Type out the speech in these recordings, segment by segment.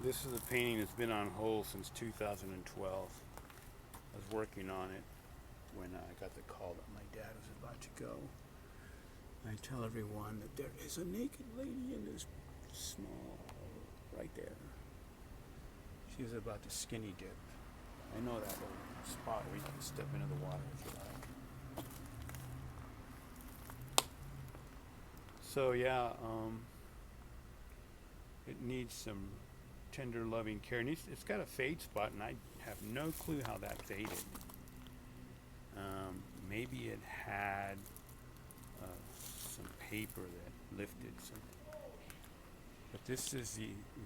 This is a painting that's been on hold since 2012. I was working on it when I got the call that my dad was about to go. I tell everyone that there is a naked lady in this small, right there. She was about to skinny dip. I know that little spot where you can step into the water if you like. So yeah, it needs some tender loving care. It's got a fade spot, and I have no clue how that faded. Maybe it had some paper that lifted some. But this is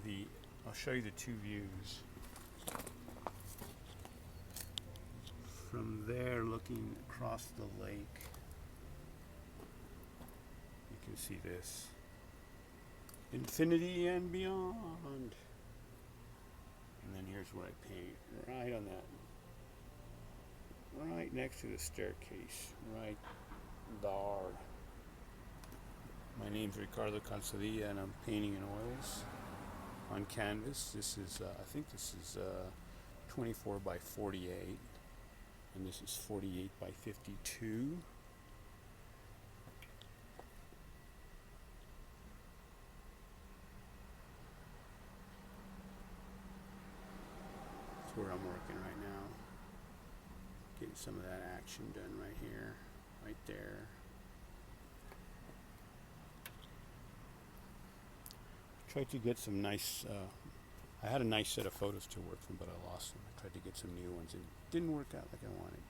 the I'll show you the two views. From there, looking across the lake, you can see this. Infinity and beyond. And then here's where I paint, right on that, right next to the staircase, right there. My name's Ricardo Calzadilla, and I'm painting in oils on canvas. This is, I think this is 24 by 48, and this is 48 by 52. That's where I'm working right now. Getting some of that action done right here, right there. Tried to get some nice, I had a nice set of photos to work from, but I lost them. I tried to get some new ones, and it didn't work out like I wanted.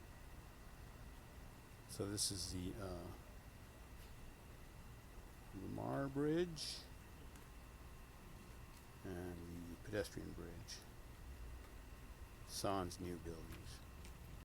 So this is the Lamar Bridge and the pedestrian bridge. Sans new buildings.